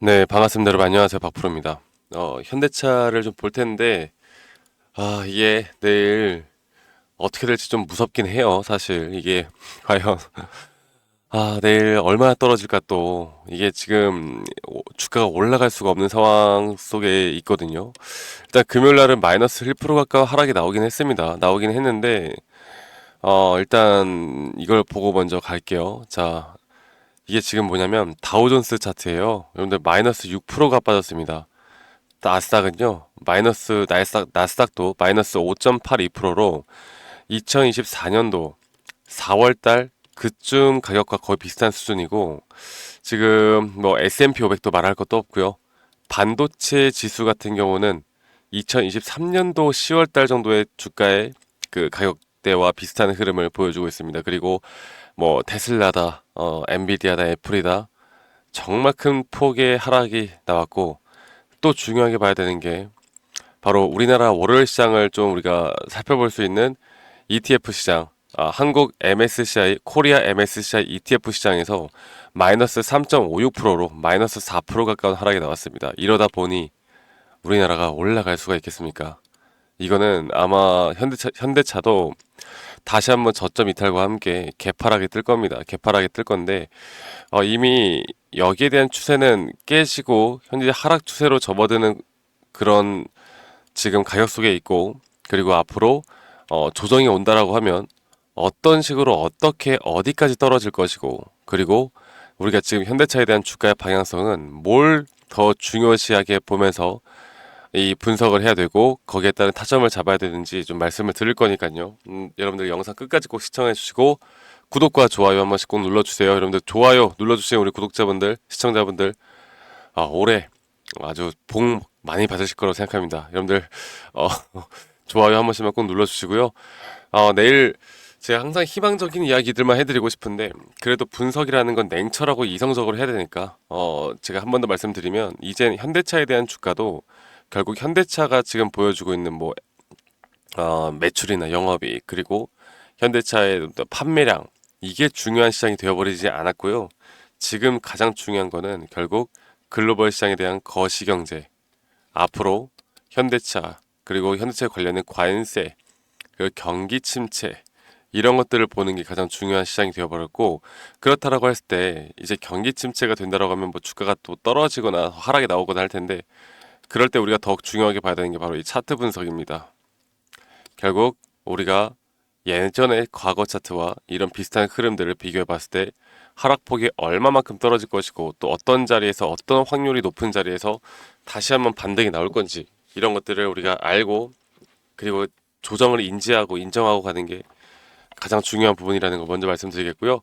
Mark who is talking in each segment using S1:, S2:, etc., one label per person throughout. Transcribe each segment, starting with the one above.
S1: 네, 반갑습니다. 여러분 안녕하세요. 박프로입니다. 현대차를 좀 볼 텐데, 이게 내일 어떻게 될지 좀 무섭긴 해요. 사실 이게 과연 내일 얼마나 떨어질까 또 이게 지금 주가가 올라갈 수가 없는 상황 속에 있거든요. 일단 금요일 날은 마이너스 1% 가까운 하락이 나오긴 했습니다. 나오긴 했는데, 일단 이걸 보고 먼저 갈게요. 자, 이게 지금 뭐냐면 다우존스 차트예요. 여러분들 마이너스 6%가 빠졌습니다. 나스닥은요, 나스닥도 마이너스 5.82%로 2024년도 4월달 그쯤 가격과 거의 비슷한 수준이고, 지금 뭐 S&P 500도 말할 것도 없고요. 반도체 지수 같은 경우는 2023년도 10월달 정도의 주가의 그 가격대와 비슷한 흐름을 보여주고 있습니다. 그리고 뭐 테슬라다, 엔비디아다, 애플이다 정말 큰 폭의 하락이 나왔고, 또 중요하게 봐야 되는 게 바로 우리나라 월요일 시장을 좀 우리가 살펴볼 수 있는 ETF 시장, 한국 MSCI, 코리아 MSCI ETF 시장에서 마이너스 3.56%로 마이너스 4% 가까운 하락이 나왔습니다. 이러다 보니 우리나라가 올라갈 수가 있겠습니까? 이거는 아마 현대차도 다시 한번 저점 이탈과 함께 개파락이 뜰 겁니다. 개파락이 뜰 건데, 이미 여기에 대한 추세는 깨지고 현재 하락 추세로 접어드는 그런 지금 가격 속에 있고, 그리고 앞으로 조정이 온다라고 하면 어떤 식으로 어떻게 어디까지 떨어질 것이고, 그리고 우리가 지금 현대차에 대한 주가의 방향성은 뭘 더 중요시하게 보면서 이 분석을 해야 되고 거기에 따른 타점을 잡아야 되는지 좀 말씀을 드릴 거니까요. 여러분들 영상 끝까지 꼭 시청해 주시고 구독과 좋아요 한 번씩 꼭 눌러주세요. 여러분들 좋아요 눌러주세요. 우리 구독자분들, 시청자분들, 올해 아주 복 많이 받으실 거라고 생각합니다. 여러분들 어, 좋아요 한 번씩만 꼭 눌러주시고요. 내일 제가 항상 희망적인 이야기들만 해드리고 싶은데 그래도 분석이라는 건 냉철하고 이성적으로 해야 되니까 제가 한 번 더 말씀드리면 이제 현대차에 대한 주가도 결국 현대차가 지금 보여주고 있는 뭐 매출이나 영업이익 그리고 현대차의 어떤 판매량 이게 중요한 시장이 되어버리지 않았고요. 지금 가장 중요한 거는 결국 글로벌 시장에 대한 거시경제 앞으로 현대차 그리고 현대차에 관련된 관세 그리고 경기 침체 이런 것들을 보는 게 가장 중요한 시장이 되어버렸고 그렇다라고 했을 때 이제 경기 침체가 된다라고 하면 뭐 주가가 또 떨어지거나 하락이 나오거나 할 텐데 그럴 때 우리가 더욱 중요하게 봐야 되는 게 바로 이 차트 분석입니다. 결국 우리가 예전의 과거 차트와 이런 비슷한 흐름들을 비교해 봤을 때 하락폭이 얼마만큼 떨어질 것이고 또 어떤 자리에서 어떤 확률이 높은 자리에서 다시 한번 반등이 나올 건지 이런 것들을 우리가 알고 그리고 조정을 인지하고 인정하고 가는 게 가장 중요한 부분이라는 거 먼저 말씀드리겠고요.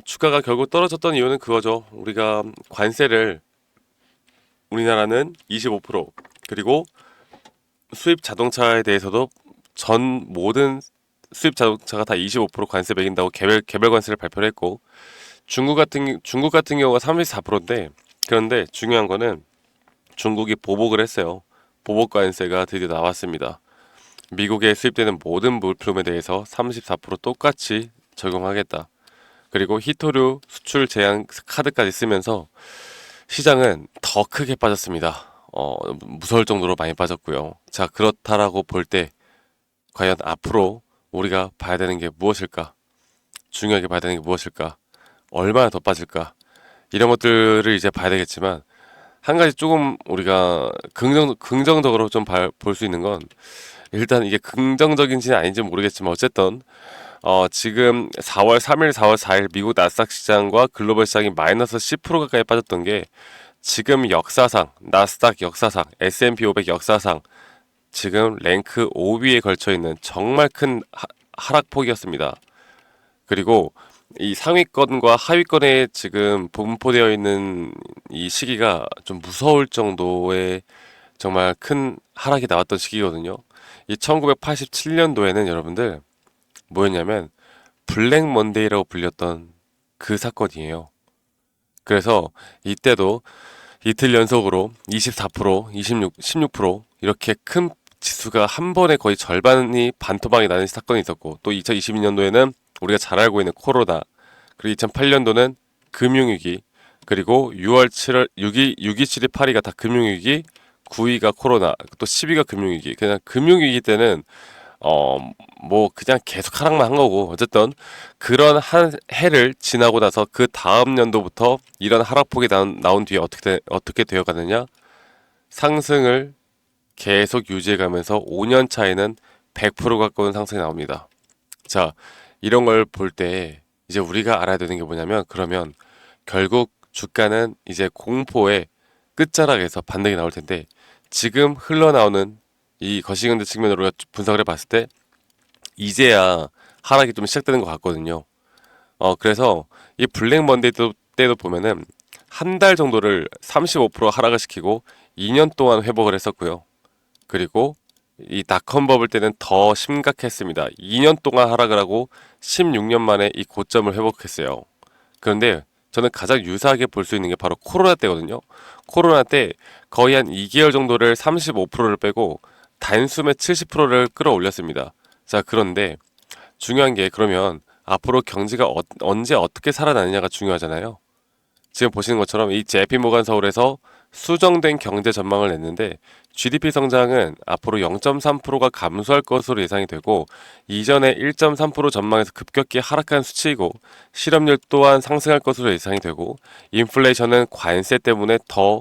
S1: 주가가 결국 떨어졌던 이유는 그거죠. 우리가 관세를 우리나라는 25% 그리고 수입 자동차에 대해서도 전 모든 수입 자동차가 다 25% 관세 매긴다고 개별 관세를 발표를 했고 중국 같은 경우가 34%인데 그런데 중요한 거는 중국이 보복을 했어요. 보복 관세가 드디어 나왔습니다. 미국에 수입되는 모든 물품에 대해서 34% 똑같이 적용하겠다. 그리고 히토류 수출 제한 카드까지 쓰면서 시장은 더 크게 빠졌습니다. 무서울 정도로 많이 빠졌고요. 자, 그렇다라고 볼 때 과연 앞으로 우리가 봐야 되는 게 무엇일까? 중요하게 봐야 되는 게 무엇일까? 얼마나 더 빠질까? 이런 것들을 이제 봐야 되겠지만 한 가지 조금 우리가 긍정적으로 좀 볼 수 있는 건 일단 이게 긍정적인지는 아닌지 모르겠지만 어쨌든 지금 4월 3일, 4월 4일 미국 나스닥 시장과 글로벌 시장이 마이너스 10% 가까이 빠졌던 게 지금 역사상 나스닥 역사상 S&P 500 역사상 지금 랭크 5위에 걸쳐 있는 정말 큰 하락폭이었습니다. 그리고 이 상위권과 하위권에 지금 분포되어 있는 이 시기가 좀 무서울 정도의 정말 큰 하락이 나왔던 시기거든요. 이 1987년도에는 여러분들 뭐였냐면 블랙 먼데이라고 불렸던 그 사건이에요. 그래서 이때도 이틀 연속으로 24%, 26, 16% 이렇게 큰 지수가 한 번에 거의 절반이 반토막이 나는 사건이 있었고 또 2022년도에는 우리가 잘 알고 있는 코로나 그리고 2008년도는 금융위기 그리고 6월 7월 6위, 6위, 7위, 8위가 다 금융위기, 9위가 코로나, 또 10위가 금융위기. 그냥 금융위기 때는 어, 뭐 그냥 계속 하락만 한 거고 어쨌든 그런 한 해를 지나고 나서 그 다음 연도부터 이런 하락폭이 나온 뒤에 어떻게 되어 가느냐? 상승을 계속 유지해 가면서 5년 차에는 100% 가까운 상승이 나옵니다. 자, 이런 걸 볼 때 이제 우리가 알아야 되는 게 뭐냐면 그러면 결국 주가는 이제 공포의 끝자락에서 반등이 나올 텐데 지금 흘러나오는 이 거시경제 측면으로 우리가 분석을 해봤을 때 이제야 하락이 좀 시작되는 것 같거든요. 그래서 이 블랙 먼데이 때도 보면은 한 달 정도를 35% 하락을 시키고 2년 동안 회복을 했었고요. 그리고 이 닷컴 버블 때는 더 심각했습니다. 2년 동안 하락을 하고 16년 만에 이 고점을 회복했어요. 그런데 저는 가장 유사하게 볼 수 있는 게 바로 코로나 때거든요. 코로나 때 거의 한 2개월 정도를 35%를 빼고 단숨에 70%를 끌어올렸습니다. 자, 그런데 중요한 게 그러면 앞으로 경제가 언제 어떻게 살아나느냐가 중요하잖아요. 지금 보시는 것처럼 이 JP 모간 서울에서 수정된 경제 전망을 냈는데 GDP 성장은 앞으로 0.3%가 감소할 것으로 예상이 되고 이전에 1.3% 전망에서 급격히 하락한 수치이고 실업률 또한 상승할 것으로 예상이 되고 인플레이션은 관세 때문에 더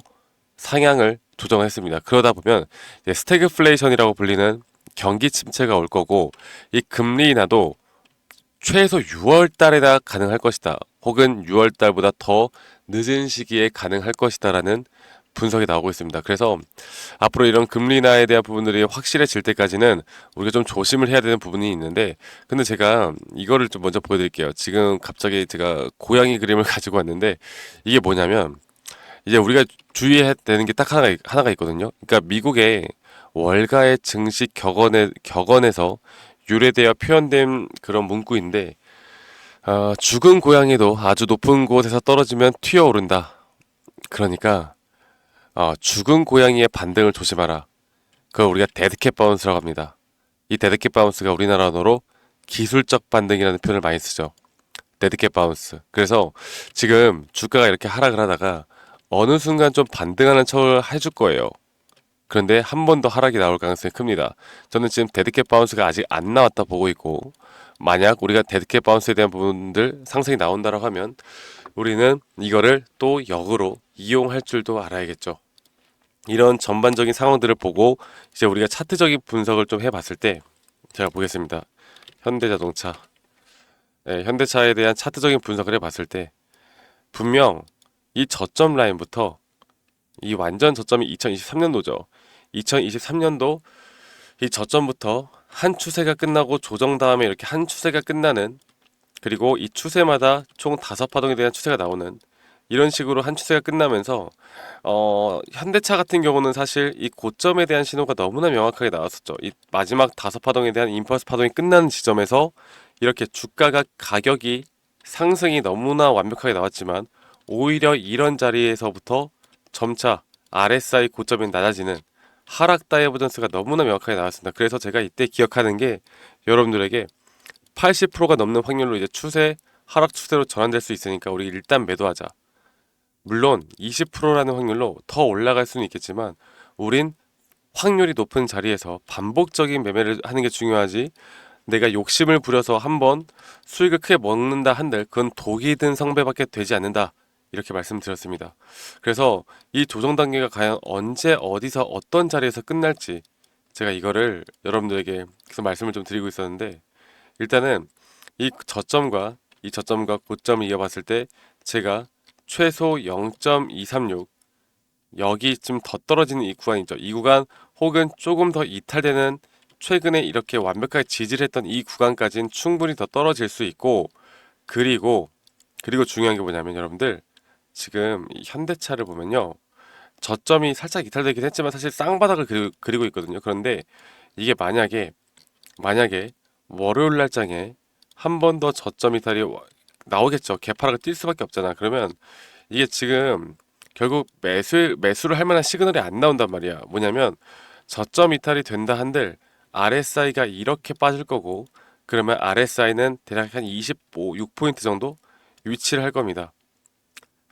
S1: 상향을 조정했습니다. 그러다 보면 이제 스태그플레이션이라고 불리는 경기 침체가 올 거고 이 금리 인하도 최소 6월 달에나 가능할 것이다. 혹은 6월 달보다 더 늦은 시기에 가능할 것이다라는 분석이 나오고 있습니다. 그래서 앞으로 이런 금리 인하에 대한 부분들이 확실해질 때까지는 우리가 좀 조심을 해야 되는 부분이 있는데 근데 제가 이거를 좀 먼저 보여드릴게요. 지금 갑자기 제가 고양이 그림을 가지고 왔는데 이게 뭐냐면 이제 우리가 주의해야 되는 게 딱 하나가 있거든요. 그러니까 미국의 월가의 증시 격언에서 유래되어 표현된 그런 문구인데 죽은 고양이도 아주 높은 곳에서 떨어지면 튀어오른다. 그러니까 죽은 고양이의 반등을 조심하라. 그걸 우리가 데드캣 바운스라고 합니다. 이 데드캣 바운스가 우리나라 언어로 기술적 반등이라는 표현을 많이 쓰죠. 데드캣 바운스. 그래서 지금 주가가 이렇게 하락을 하다가 어느 순간 좀 반등하는 척을 해줄 거예요. 그런데 한 번 더 하락이 나올 가능성이 큽니다. 저는 지금 데드캣 바운스가 아직 안 나왔다 보고 있고 만약 우리가 데드캣 바운스에 대한 부분들 상승이 나온다고 하면 우리는 이거를 또 역으로 이용할 줄도 알아야겠죠. 이런 전반적인 상황들을 보고 이제 우리가 차트적인 분석을 좀 해봤을 때 제가 보겠습니다. 현대자동차, 네, 현대차에 대한 차트적인 분석을 해봤을 때 분명 이 저점 라인부터 이 완전 저점이 2023년도죠. 2023년도 이 저점부터 한 추세가 끝나고 조정 다음에 이렇게 한 추세가 끝나는 그리고 이 추세마다 총 5파동에 대한 추세가 나오는 이런 식으로 한 추세가 끝나면서 현대차 같은 경우는 사실 이 고점에 대한 신호가 너무나 명확하게 나왔었죠. 이 마지막 5파동에 대한 임펄스 파동이 끝나는 지점에서 이렇게 주가가 가격이 상승이 너무나 완벽하게 나왔지만 오히려 이런 자리에서부터 점차 RSI 고점이 낮아지는 하락 다이버전스가 너무나 명확하게 나왔습니다. 그래서 제가 이때 기억하는 게 여러분들에게 80%가 넘는 확률로 이제 하락 추세로 전환될 수 있으니까 우리 일단 매도하자. 물론 20%라는 확률로 더 올라갈 수는 있겠지만 우린 확률이 높은 자리에서 반복적인 매매를 하는 게 중요하지 내가 욕심을 부려서 한번 수익을 크게 먹는다 한들 그건 독이 든 성배밖에 되지 않는다. 이렇게 말씀드렸습니다. 그래서 이 조정 단계가 과연 언제 어디서 어떤 자리에서 끝날지 제가 이거를 여러분들에게 계속 말씀을 좀 드리고 있었는데 일단은 이 저점과 고점을 이어봤을 때 제가 최소 0.236 여기쯤 더 떨어지는 이 구간이죠. 이 구간 혹은 조금 더 이탈되는 최근에 이렇게 완벽하게 지지를 했던 이 구간까지는 충분히 더 떨어질 수 있고 그리고 중요한 게 뭐냐면 여러분들 지금 이 현대차를 보면요. 저점이 살짝 이탈되긴 했지만 사실 쌍바닥을 그리고 있거든요. 그런데 이게 만약에 월요일 날장에 한 번 더 저점 이탈이 나오겠죠. 개파락을 뛸 수밖에 없잖아. 그러면 이게 지금 결국 매수를 할 만한 시그널이 안 나온단 말이야. 뭐냐면 저점 이탈이 된다 한들 RSI가 이렇게 빠질 거고 그러면 RSI는 대략 한 25, 6포인트 정도 위치를 할 겁니다.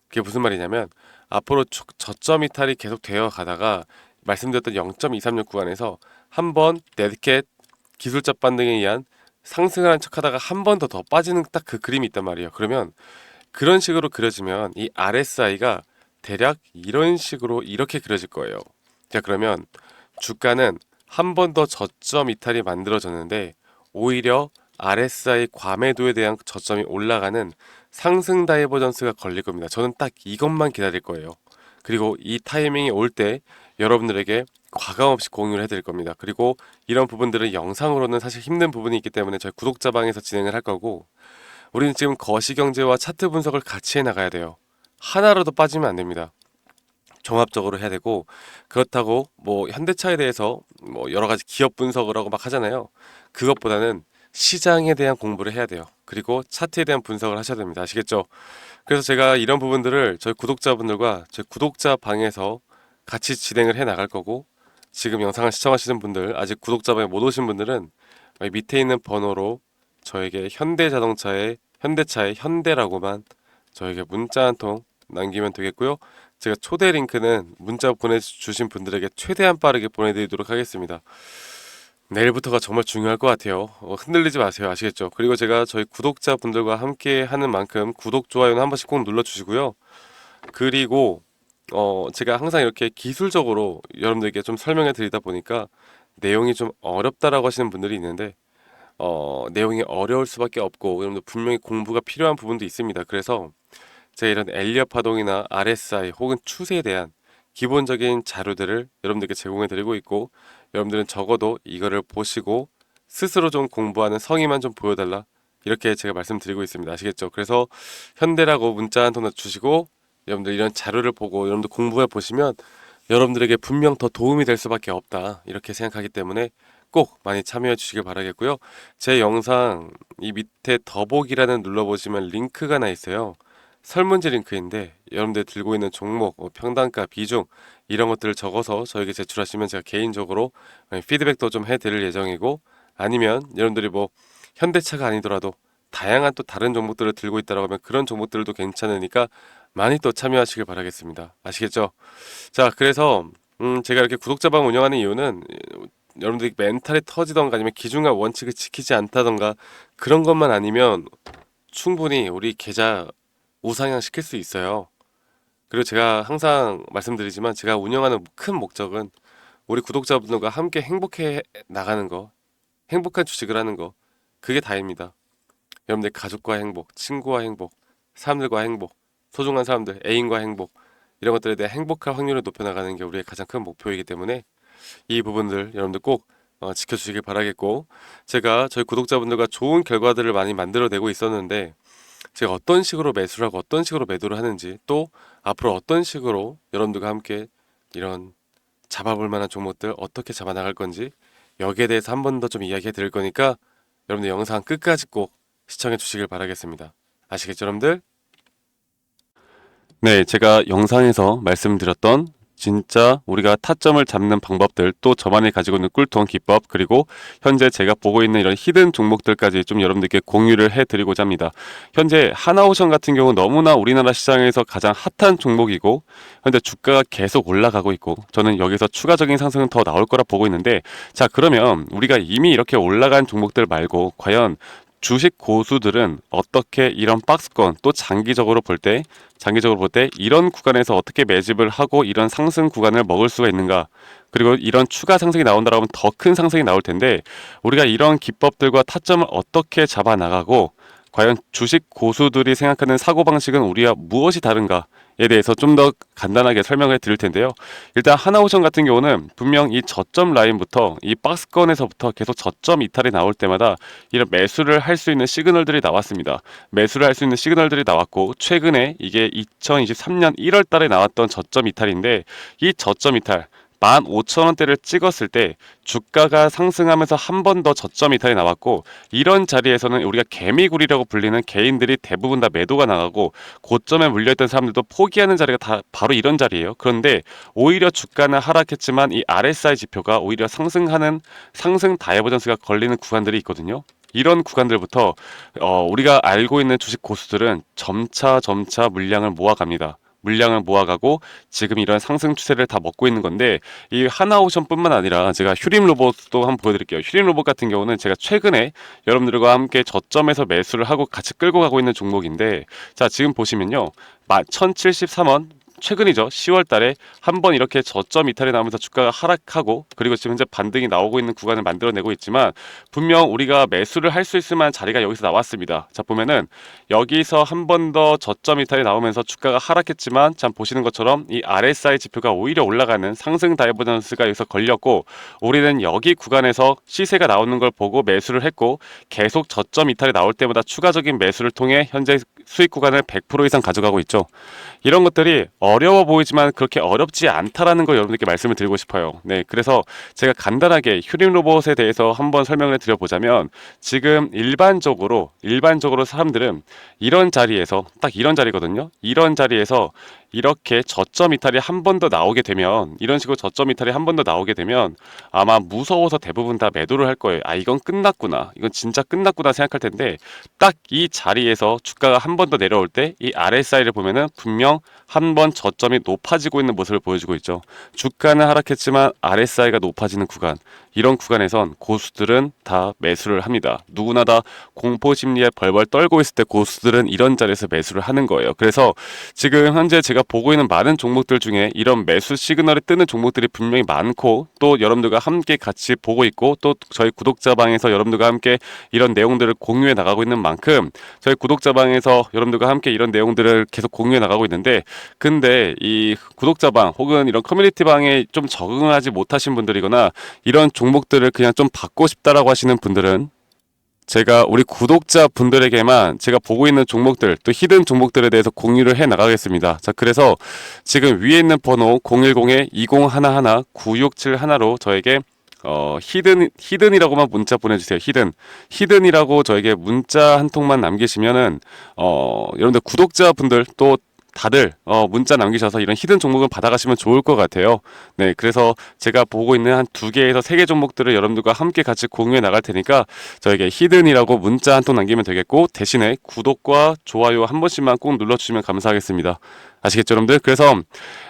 S1: 그게 무슨 말이냐면 앞으로 저점 이탈이 계속 되어 가다가 말씀드렸던 0.236 구간에서 한번 데드캣 기술적 반등에 의한 상승을 한 척하다가 한 번 더 빠지는 딱 그 그림이 있단 말이에요. 그러면 그런 식으로 그려지면 이 RSI가 대략 이런 식으로 이렇게 그려질 거예요. 자, 그러면 주가는 한 번 더 저점 이탈이 만들어졌는데 오히려 RSI 과매도에 대한 저점이 올라가는 상승 다이버전스가 걸릴 겁니다. 저는 딱 이것만 기다릴 거예요. 그리고 이 타이밍이 올 때 여러분들에게 과감 없이 공유를 해드릴 겁니다. 그리고 이런 부분들은 영상으로는 사실 힘든 부분이 있기 때문에 저희 구독자방에서 진행을 할 거고, 우리는 지금 거시경제와 차트 분석을 같이 해나가야 돼요. 하나라도 빠지면 안 됩니다. 종합적으로 해야 되고, 그렇다고 뭐 현대차에 대해서 뭐 여러 가지 기업 분석을 하고 막 하잖아요. 그것보다는 시장에 대한 공부를 해야 돼요. 그리고 차트에 대한 분석을 하셔야 됩니다. 아시겠죠? 그래서 제가 이런 부분들을 저희 구독자분들과 저희 구독자 방에서 같이 진행을 해 나갈 거고, 지금 영상을 시청하시는 분들, 아직 구독자 방에 못 오신 분들은 여기 밑에 있는 번호로 저에게 현대차의 현대라고만 저에게 문자 한 통 남기면 되겠고요. 제가 초대 링크는 문자 보내주신 분들에게 최대한 빠르게 보내드리도록 하겠습니다. 내일부터가 정말 중요할 것 같아요. 흔들리지 마세요. 아시겠죠? 그리고 제가 저희 구독자분들과 함께 하는 만큼 구독, 좋아요는 한 번씩 꼭 눌러주시고요. 그리고 제가 항상 이렇게 기술적으로 여러분들에게 좀 설명해 드리다 보니까 내용이 좀 어렵다라고 하시는 분들이 있는데, 내용이 어려울 수밖에 없고 여러분들 분명히 공부가 필요한 부분도 있습니다. 그래서 제가 이런 엘리엇 파동이나 RSI 혹은 추세에 대한 기본적인 자료들을 여러분들께 제공해 드리고 있고, 여러분들은 적어도 이거를 보시고 스스로 좀 공부하는 성의만 좀 보여달라, 이렇게 제가 말씀드리고 있습니다. 아시겠죠? 그래서 현대라고 문자 한 통 주시고 여러분들 이런 자료를 보고 여러분들 공부해 보시면 여러분들에게 분명 더 도움이 될 수밖에 없다, 이렇게 생각하기 때문에 꼭 많이 참여해 주시길 바라겠고요. 제 영상 이 밑에 더보기라는 눌러보시면 링크가 하나 있어요. 설문지 링크인데 여러분들 들고 있는 종목, 평단가, 비중 이런 것들을 적어서 저에게 제출하시면 제가 개인적으로 피드백도 좀 해드릴 예정이고, 아니면 여러분들이 뭐 현대차가 아니더라도 다양한 또 다른 종목들을 들고 있다고 하면 그런 종목들도 괜찮으니까 많이 또 참여하시길 바라겠습니다. 아시겠죠? 자, 그래서 제가 이렇게 구독자방 운영하는 이유는 여러분들이 멘탈이 터지던가 아니면 기준과 원칙을 지키지 않다던가 그런 것만 아니면 충분히 우리 계좌 우상향 시킬 수 있어요. 그리고 제가 항상 말씀드리지만 제가 운영하는 큰 목적은 우리 구독자분들과 함께 행복해 나가는 거, 행복한 주식을 하는 거, 그게 다입니다. 여러분들 가족과 행복, 친구와 행복, 사람들과 행복, 소중한 사람들, 애인과 행복, 이런 것들에 대해 행복할 확률을 높여나가는 게 우리의 가장 큰 목표이기 때문에 이 부분들 여러분들 꼭 지켜주시길 바라겠고, 제가 저희 구독자분들과 좋은 결과들을 많이 만들어내고 있었는데 제가 어떤 식으로 매수를 하고 어떤 식으로 매도를 하는지, 또 앞으로 어떤 식으로 여러분들과 함께 이런 잡아볼 만한 종목들 어떻게 잡아나갈 건지, 여기에 대해서 한 번 더 좀 이야기해 드릴 거니까 여러분들 영상 끝까지 꼭 시청해 주시길 바라겠습니다. 아시겠죠, 여러분들? 네, 제가 영상에서 말씀드렸던 진짜 우리가 타점을 잡는 방법들, 또 저만이 가지고 있는 꿀통 기법, 그리고 현재 제가 보고 있는 이런 히든 종목들까지 좀 여러분들께 공유를 해드리고자 합니다. 현재 하나오션 같은 경우 너무나 우리나라 시장에서 가장 핫한 종목이고, 현재 주가가 계속 올라가고 있고, 저는 여기서 추가적인 상승은 더 나올 거라 보고 있는데, 자, 그러면 우리가 이미 이렇게 올라간 종목들 말고 과연 주식 고수들은 어떻게 이런 박스권, 또 장기적으로 볼 때 이런 구간에서 어떻게 매집을 하고 이런 상승 구간을 먹을 수가 있는가, 그리고 이런 추가 상승이 나온다라고 하면 더 큰 상승이 나올 텐데, 우리가 이런 기법들과 타점을 어떻게 잡아 나가고 과연 주식 고수들이 생각하는 사고방식은 우리와 무엇이 다른가에 대해서 좀 더 간단하게 설명을 드릴 텐데요. 일단 하나오션 같은 경우는 분명 이 저점 라인부터 이 박스권에서부터 계속 저점 이탈이 나올 때마다 이런 매수를 할 수 있는 시그널들이 나왔습니다. 매수를 할 수 있는 시그널들이 나왔고, 최근에 이게 2023년 1월 달에 나왔던 저점 이탈인데, 이 저점 이탈 15,000원대를 찍었을 때 주가가 상승하면서 한 번 더 저점 이탈이 나왔고, 이런 자리에서는 우리가 개미굴이라고 불리는 개인들이 대부분 다 매도가 나가고 고점에 물려있던 사람들도 포기하는 자리가 다 바로 이런 자리예요. 그런데 오히려 주가는 하락했지만 이 RSI 지표가 오히려 상승하는 상승 다이버전스가 걸리는 구간들이 있거든요. 이런 구간들부터 우리가 알고 있는 주식 고수들은 점차 점차 물량을 모아갑니다. 물량을 모아가고 지금 이런 상승 추세를 다 먹고 있는 건데, 이 하나오션뿐만 아니라 제가 휴림 로봇도 한번 보여드릴게요. 휴림 로봇 같은 경우는 제가 최근에 여러분들과 함께 저점에서 매수를 하고 같이 끌고 가고 있는 종목인데, 자 지금 보시면요, 1073원 최근이죠. 10월 달에 한번 이렇게 저점 이탈이 나오면서 주가가 하락하고, 그리고 지금 현재 반등이 나오고 있는 구간을 만들어내고 있지만, 분명 우리가 매수를 할 수 있을 만한 자리가 여기서 나왔습니다. 자 보면은 여기서 한 번 더 저점 이탈이 나오면서 주가가 하락했지만, 참 보시는 것처럼 이 RSI 지표가 오히려 올라가는 상승 다이버전스가 여기서 걸렸고, 우리는 여기 구간에서 시세가 나오는 걸 보고 매수를 했고, 계속 저점 이탈이 나올 때마다 추가적인 매수를 통해 현재 수익 구간을 100% 이상 가져가고 있죠. 이런 것들이 어려워 보이지만 그렇게 어렵지 않다라는 걸 여러분들께 말씀을 드리고 싶어요. 네, 그래서 제가 간단하게 휴림 로봇에 대해서 한번 설명을 드려보자면, 지금 일반적으로 사람들은 이런 자리에서, 딱 이런 자리거든요. 이런 자리에서 이렇게 저점 이탈이 한 번 더 나오게 되면, 이런 식으로 저점 이탈이 한 번 더 나오게 되면 아마 무서워서 대부분 다 매도를 할 거예요. 아, 이건 끝났구나, 이건 진짜 끝났구나 생각할 텐데, 딱 이 자리에서 주가가 한 번 더 내려올 때 이 RSI를 보면은 분명 한 번 저점이 높아지고 있는 모습을 보여주고 있죠. 주가는 하락했지만 RSI가 높아지는 구간, 이런 구간에선 고수들은 다 매수를 합니다. 누구나 다 공포 심리에 벌벌 떨고 있을 때 고수들은 이런 자리에서 매수를 하는 거예요. 그래서 지금 현재 제가 보고 있는 많은 종목들 중에 이런 매수 시그널이 뜨는 종목들이 분명히 많고, 또 여러분들과 함께 같이 보고 있고, 또 저희 구독자방에서 여러분들과 함께 이런 내용들을 공유해 나가고 있는 만큼, 저희 구독자방에서 여러분들과 함께 이런 내용들을 계속 공유해 나가고 있는데, 근데 이 구독자방 혹은 이런 커뮤니티방에 좀 적응하지 못하신 분들이거나 이런 종목들을 그냥 좀 받고 싶다라고 하시는 분들은, 제가 우리 구독자 분들에게만 제가 보고 있는 종목들, 또 히든 종목들에 대해서 공유를 해 나가겠습니다. 자, 그래서 지금 위에 있는 번호 010-2011-9671로 저에게 히든이라고만 문자 보내주세요. 히든이라고 저에게 문자 한 통만 남기시면은, 여러분들 구독자분들 또 다들 문자 남기셔서 이런 히든 종목을 받아가시면 좋을 것 같아요. 네, 그래서 제가 보고 있는 한 2개에서 3개 종목들을 여러분들과 함께 같이 공유해 나갈 테니까 저에게 히든이라고 문자 한 통 남기면 되겠고, 대신에 구독과 좋아요 한 번씩만 꼭 눌러주시면 감사하겠습니다. 아시겠죠, 여러분들? 그래서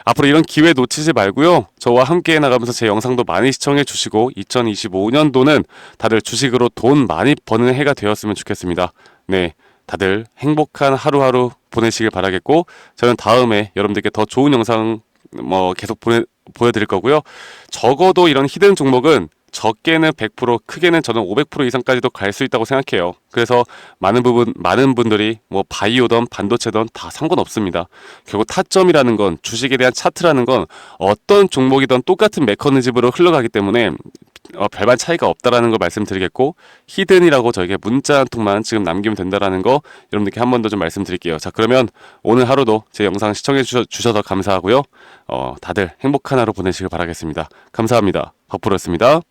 S1: 앞으로 이런 기회 놓치지 말고요, 저와 함께 나가면서 제 영상도 많이 시청해 주시고, 2025년도는 다들 주식으로 돈 많이 버는 해가 되었으면 좋겠습니다. 네, 다들 행복한 하루하루 보내시길 바라겠고, 저는 다음에 여러분들께 더 좋은 영상 계속 보여드릴 거고요. 적어도 이런 히든 종목은 적게는 100%, 크게는 저는 500% 이상까지도 갈 수 있다고 생각해요. 그래서 많은 분들이 바이오든 반도체든 다 상관없습니다. 결국 타점이라는 건, 주식에 대한 차트라는 건 어떤 종목이든 똑같은 메커니즘으로 흘러가기 때문에 별반 차이가 없다라는 걸 말씀드리겠고, 히든이라고 저에게 문자 한 통만 지금 남기면 된다라는 거 여러분들께 한 번 더 좀 말씀드릴게요. 자, 그러면 오늘 하루도 제 영상 시청해 주셔서 감사하고요. 다들 행복한 하루 보내시길 바라겠습니다. 감사합니다. 덕프로였습니다.